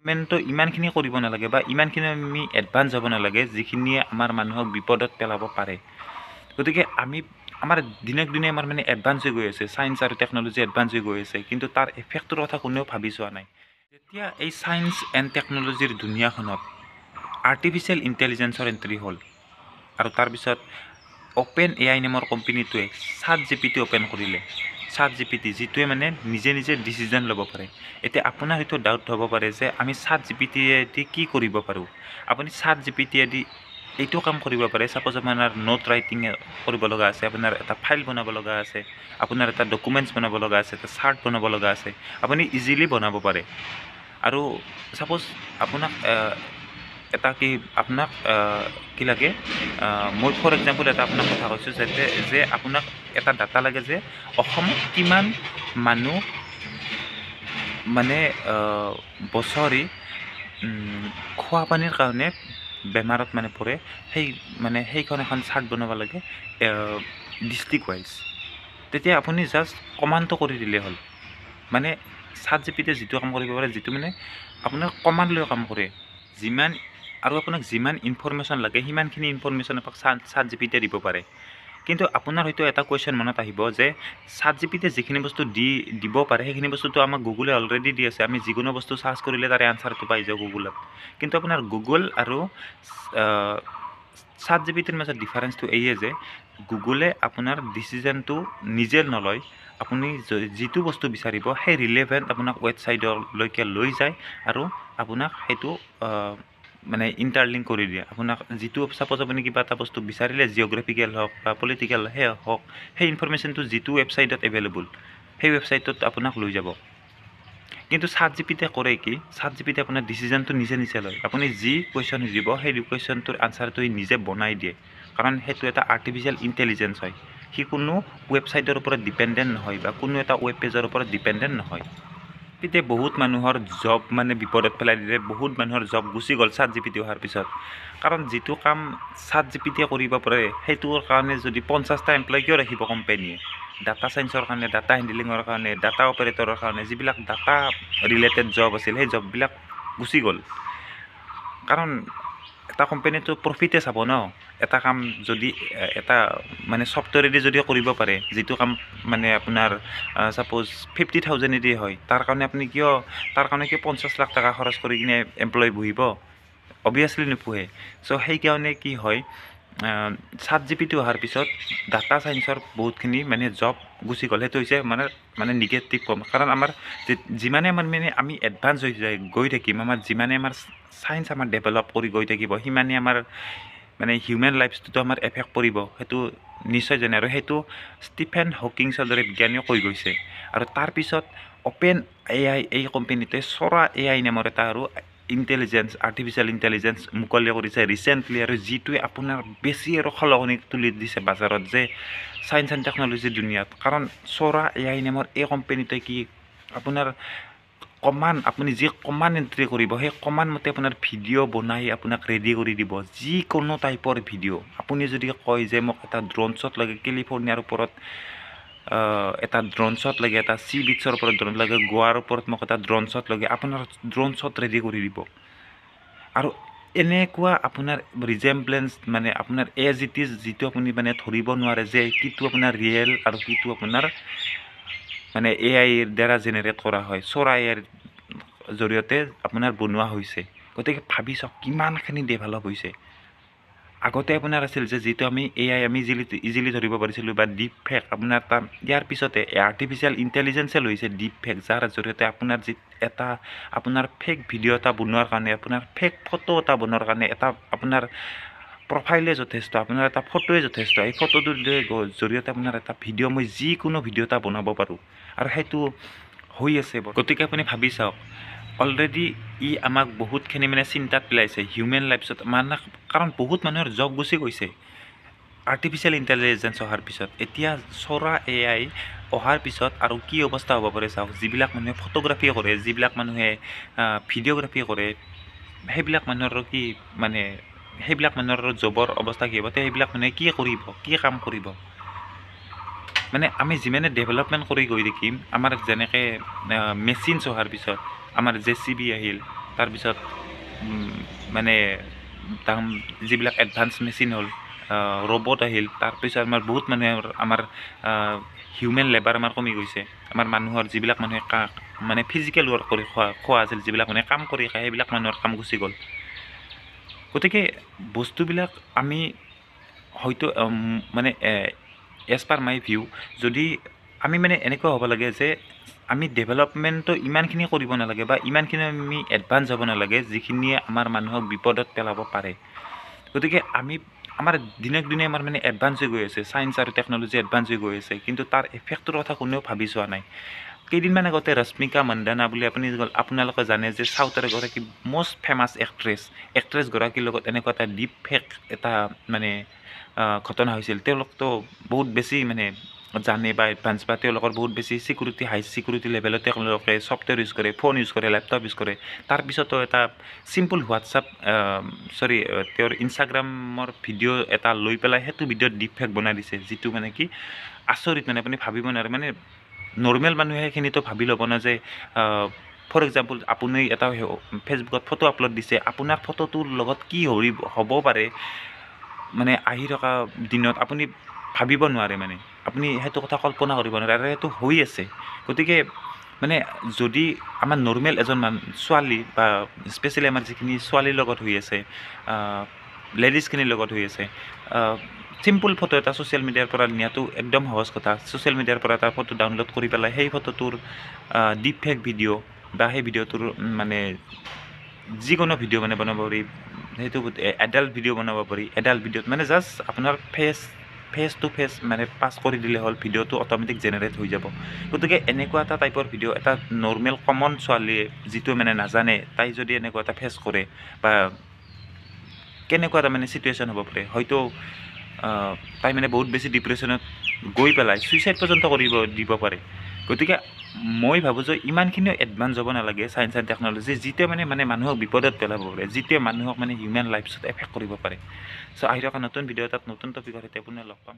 মেনটো ইমানখিনি কৰিব নালাগে বা ইমানখিনি আমি এডভান্স হ'ব নালাগে যিখিনিয়ে আমাৰ মানুহক বিপদত পেলাব পাৰে গতিকে আমাৰ দিনক দিনে আমাৰ মানে এডভান্স হৈ গৈ আছে ছায়েন্স আৰু টেকন'লজি এডভান্স হৈ গৈ আছে কিন্তু তাৰ এফেক্টৰ কথা কোনেও ভাবি চোৱা নাই যেতিয়া এই ছায়েন্স এণ্ড টেকন'লজিৰ দুনিয়াখনত আৰ্টিফিচিয়েল ইণ্টেলিজেন্সৰ এণ্ট্ৰি হ'ল আৰু তাৰপিছত অ'পেন AI নামৰ কোম্পানীটোৱে ChatGPT অ'পেন কৰিলে ChatGPT যিটোৱে মানে নিজে নিজে ডিচিজন ল'ব পাৰে এতিয়া আপোনাৰ হয়তো ডাউট হ'ব পাৰে যে আমি ChatGPT দি কি কৰিব পাৰোঁ আপুনি ChatGPT দি এইটো কাম কৰিব পাৰে সাপোজ আপোনাৰ নোট ৰাইটিং কৰিব লগা আছে আপোনাৰ এটা ফাইল বনাব লগা আছে আপোনাৰ এটা ডকুমেণ্টছ বনাব লগা আছে এটা চাৰ্ট বনাব লগা আছে আপুনি ইজিলি বনাব পাৰে আৰু সাপোজ আপোনাক এটা কি আপোনাক কি লাগে মই ফৰ এক্সাম্পল এটা আপোনাক কথা কৈছোঁ যে আপোনাক এটা ডাটা লাগে যে অসমত কিমান মানুহ মানে বছৰি খোৱা পানীৰ কাৰণে বেমাৰত মানে পৰে সেইখন এখন চাৰ্ট বনাব লাগে ডিষ্ট্ৰিক্ট ৱাইজ তেতিয়া আপুনি জাষ্ট কমাণ্ডটো কৰি দিলে হ'ল মানে ChatGPT যিটো কাম কৰিব পাৰে যিটো মানে আপোনাৰ কমাণ্ড লৈ কাম কৰে আৰু আপোনাক যিমান ইনফৰমেশ্যন লাগে সিমানখিনি ইনফৰমেশ্যন আপোনাক ChatGPT দিব পাৰে কিন্তু আপোনাৰ হয়তো এটা কুৱেশ্যন মনত আহিব যে ChatGPT যিখিনি বস্তু দিব পাৰে সেইখিনি বস্তুটো আমাক গুগলে অলৰেডি দি আছে আমি যিকোনো বস্তু চাৰ্চ কৰিলে তাৰে আনচাৰটো পাই যাওঁ গুগলত কিন্তু আপোনাৰ গুগল আৰু ChatGPTৰ মাজত ডিফাৰেঞ্চটো এইয়ে যে গুগলে আপোনাৰ ডিচিজনটো নিজে নলয় আপুনি যিটো বস্তু বিচাৰিব সেই ৰিলেভেণ্ট আপোনাক ৱেবছাইটলৈকে লৈ যায় আৰু আপোনাক সেইটো মানে ইণ্টাৰলিংক কৰি দিয়ে আপোনাক যিটো সাপোজ আপুনি কিবা এটা বস্তু বিচাৰিলে জিঅ'গ্ৰাফিকেল হওক বা পলিটিকেল হওক সেই ইনফৰমেশ্যনটো যিটো ৱেবছাইটত এভেইলেবল সেই ৱেবছাইটত আপোনাক লৈ যাব কিন্তু ChatGPT কৰে কি ChatGPT আপোনাৰ ডিচিজনটো নিজে লয় আপুনি যি কুৱেশ্যন দিব সেই কুৱেশ্যনটোৰ আনচাৰটো নিজে বনাই দিয়ে কাৰণ সেইটো এটা আৰ্টিফিচিয়েল ইণ্টেলিজেন্স হয় সি কোনো ৱেবছাইটৰ ওপৰত ডিপেণ্ডেণ্ট নহয় বা কোনো এটা ৱেব পেজৰ ওপৰত ডিপেণ্ডেণ্ট নহয় এতিয়া বহুত মানুহৰ জব মানে বিপদত পেলাই দিলে বহুত মানুহৰ জব গুচি গ'ল ChatGPT অহাৰ পিছত কাৰণ যিটো কাম ChatGPT কৰিব পাৰে সেইটোৰ কাৰণে যদি 50টা এমপ্লয় কিয় ৰাখিব কোম্পানীয়ে ডাটা সায়েন্সৰ কাৰণে ডাটা হেণ্ডলিঙৰ কাৰণে ডাটা অপাৰেটৰৰ কাৰণে যিবিলাক ডাটা ৰিলেটেড জব আছিল সেই জববিলাক গুচি গ'ল কাৰণ এটা কোম্পানীটো প্ৰফিটে চাব ন এটা কাম যদি এটা মানে ছফ্টৱেৰেদি যদি কৰিব পাৰে যিটো কাম মানে আপোনাৰ সাপোজ 50,000 হয় তাৰ কাৰণে আপুনি তাৰ কাৰণে 50 লাখ টকা খৰচ কৰি কিনে এমপ্লয় বহিব অবভিয়াছলি নোপোহে চ' সেইকাৰণে কি হয় ChatGPT অহাৰ পিছত ডাটা সায়েন্সৰ বহুতখিনি মানে জব গুচি গ'ল সেইটো হৈছে মানে নিগেটিভ কম কাৰণ আমাৰ যিমানে আমি এডভান্স হৈ গৈ থাকিম যিমানে আমাৰ সায়েন্স আমাৰ ডেভেলপ কৰি গৈ থাকিব সিমানে আমাৰ মানে হিউমেন লাইফটোতো আমাৰ এফেক্ট পৰিব সেইটো নিশ্চয় জানে আৰু সেইটো ষ্টিফেন হকিংছৰ দৰে বিজ্ঞানীয়ে কৈ গৈছে আৰু তাৰপিছত অ'পেন AI এই কোম্পানীটোৱে Sora AI নামৰ এটা আৰু আৰ্টিফিচিয়েল ইণ্টেলিজেন্স মুকলি কৰিছে ৰিচেণ্টলি আৰু যিটোৱে আপোনাৰ বেছি আৰু সলনি তুলি দিছে বজাৰত যে ছায়েন্স এণ্ড টেকন'লজিৰ দুনিয়াত কাৰণ Sora AI নামৰ এই কোম্পানীটোৱে কি আপোনাৰ আপুনি যি কমাণ্ড এণ্ট্ৰি কৰিব সেই কমাণ্ড মতে আপোনাৰ ভিডিঅ' বনাই আপোনাক ৰেডি কৰি দিব যিকোনো টাইপৰ ভিডিঅ' আপুনি যদি কয় যে মোক এটা ড্ৰোন শ্বট লাগে কেলিফৰ্ণিয়াৰ ওপৰত এটা ড্ৰোন শ্বট লাগে এটা চি বিচৰ ওপৰত ড্ৰোন লাগে গোৱাৰ ওপৰত মোক এটা ড্ৰোন শ্বট লাগে আপোনাৰ ড্ৰোন শ্বট ৰেডি কৰি দিব আৰু এনেকুৱা আপোনাৰ ৰিজেম্বলেঞ্চ মানে আপোনাৰ এজ ইট ইজ যিটো আপুনি মানে ধৰিব নোৱাৰে যে কিটো আপোনাৰ ৰিয়েল আৰু কিটো আপোনাৰ মানে AIৰ দ্বাৰা জেনেৰেট কৰা হয় Sora AIৰ জৰিয়তে আপোনাৰ বনোৱা হৈছে গতিকে ভাবি চাওক কিমানখিনি ডেভেলপ হৈছে আগতে আপোনাৰ আছিল যে যিটো আমি AI আমি ইজিলি ধৰিব পাৰিছিলোঁ বা ডিপ ফেক আপোনাৰ ইয়াৰ পিছতে আৰ্টিফিচিয়েল ইণ্টেলিজেন্সে লৈছে ডিপ ফেক যাৰ জৰিয়তে আপোনাৰ ফেক ভিডিঅ' এটা বনোৱাৰ কাৰণে আপোনাৰ ফেক ফটো এটা বনোৱাৰ কাৰণে এটা আপোনাৰ প্ৰফাইলে যথেষ্ট আপোনাৰ এটা ফটোৱে যথেষ্ট এই ফটোটোৰ জৰিয়তে আপোনাৰ এটা ভিডিঅ' মই যিকোনো ভিডিঅ' এটা বনাব পাৰোঁ আৰু সেইটো হৈ আছে গতিকে আপুনি ভাবি চাওক অলৰেডি আমাক বহুতখিনি মানে চিন্তাত পেলাইছে হিউমেন লাইফছত কাৰণ বহুত মানুহৰ জব গুচি গৈছে আৰ্টিফিচিয়েল ইণ্টেলিজেন্স অহাৰ পিছত এতিয়া Sora AI অহাৰ পিছত আৰু কি অৱস্থা হ'ব পাৰে চাওক যিবিলাক মানুহে ফটোগ্ৰাফি কৰে যিবিলাক মানুহে ভিডিঅ'গ্ৰাফি কৰে সেইবিলাক মানুহৰ কি মানে সেইবিলাক মানুহৰ জবৰ অৱস্থা কি হ'ব সেইবিলাক মানুহে কি কাম কৰিব মানে আমি যিমানে ডেভেলপমেণ্ট কৰি গৈ থাকিম আমাৰ যেনেকৈ মেচিনছ অহাৰ পিছত আমাৰ JCB আহিল তাৰপিছত মানে যিবিলাক এডভান্স মেচিন হ'ল, ৰবট আহিল, তাৰপিছত আমাৰ বহুত মানুহে আমাৰ হিউমেন লেবাৰ আমাৰ কমি গৈছে। আমাৰ মানুহৰ যিবিলাক মানুহে মানে ফিজিকেল ৱৰ্ক কৰি খোৱা আছিল, যিবিলাক মানুহে কাম কৰি খায়, সেইবিলাক মানুহৰ কাম গুচি গ'ল। গতিকে বস্তুবিলাক আমি হয়তো মানে এজ পাৰ মাই ভিউ, যদি আমি মানে এনেকুৱা হ'ব লাগে যে আমি ডেভেলপমেণ্টটো ইমানখিনি কৰিব নালাগে বা ইমানখিনি আমি এডভান্স হ'ব নালাগে যিখিনিয়ে আমাৰ মানুহক বিপদত পেলাব পাৰে। গতিকে আমাৰ দিনক দিনে আমাৰ মানে এডভান্স হৈ গৈ আছে, ছায়েন্স আৰু টেকন'লজি এডভান্স হৈ গৈ আছে, কিন্তু তাৰ এফেক্টৰ কথা কোনেও ভাবি চোৱা নাই। কেইদিনমান আগতে ৰশ্মিকা মন্দানা বুলি আপোনালোকে জানে যে চাউথৰ এগৰাকী মষ্ট ফেমাছ এক্ট্ৰেছগৰাকীৰ লগত এনেকুৱা এটা ডিপ ফেক এটা মানে ঘটনা হৈছিল। তেওঁলোকতো বহুত বেছি মানে জানে বা এডভান্স বা তেওঁলোকৰ বহুত বেছি হাই ছিকিউৰিটি লেভেলত তেওঁলোকে ছফ্টৱেৰ ইউজ কৰে, ফোন ইউজ কৰে, লেপটপ ইউজ কৰে। তাৰপিছতো এটা চিম্পল তেওঁৰ ইনষ্টাগ্ৰামৰ ভিডিঅ' এটা লৈ পেলাই সেইটো ভিডিঅ'ত ডিপ ফেক বনাই দিছে, যিটো মানে কি আচৰিত, মানে আপুনি ভাবিব নোৱাৰে। মানে নৰ্মেল মানুহে সেইখিনিতো ভাবি ল'ব না যে ফৰ এক্সাম্পল আপুনি এটা ফেচবুকত ফটো আপলোড দিছে, আপোনাৰ ফটোটোৰ লগত কি হ'ব পাৰে মানে আহি থকা দিনত আপুনি ভাবিব নোৱাৰে, মানে আপুনি সেইটো কথা কল্পনা কৰিব নোৱাৰে, আৰু সেইটো হৈ আছে। গতিকে মানে যদি আমাৰ নৰ্মেল এজন ছোৱালী বা স্পেচিয়েলি আমাৰ যিখিনি ছোৱালীৰ লগত হৈ আছে, লেডিজখিনিৰ লগত হৈ আছে, চিম্পল ফটো এটা ছ'চিয়েল মিডিয়াৰ পৰা নিয়াটো একদম সহজ কথা। ছ'চিয়েল মিডিয়াৰ পৰা এটা ফটো ডাউনলোড কৰি পেলাই সেই ফটোটোৰ ডিপ ফেক ভিডিঅ' বা সেই ভিডিঅ'টোৰ মানে যিকোনো ভিডিঅ' মানে বনাব পাৰি, সেইটো এডাল্ট ভিডিঅ' বনাব পাৰি। এডাল্ট ভিডিঅ'ত মানে জাষ্ট আপোনাৰ ফেচ টু ফেচ মানে পাছ কৰি দিলে হ'ল, ভিডিঅ'টো অট'মেটিক জেনেৰেট হৈ যাব। গতিকে এনেকুৱা এটা টাইপৰ ভিডিঅ' এটা নৰ্মেল কমন ছোৱালীয়ে যিটো মানে নাজানে, তাই যদি এনেকুৱা এটা ফেচ কৰে বা কেনেকুৱা এটা মানে চিটুৱেশ্যন হ'ব পাৰে, হয়তো তাই মানে বহুত বেছি ডিপ্ৰেশ্যনত গৈ পেলাই ছুইচাইড পৰ্যন্ত দিব পাৰে। গতিকে মই ভাবোঁ যে ইমানখিনিও এডভান্স হ'ব নালাগে ছায়েন্স এণ্ড টেকন'লজি, যিটোৱে মানে মানুহক বিপদত পেলাব পাৰে, যিটোৱে মানুহক মানে হিউমেন লাইফছত এফেক্ট কৰিব পাৰে। চ' আহি থকা নতুন ভিডিঅ' এটাত নতুন টপিকৰ সৈতে পুনৰ লগ পাম।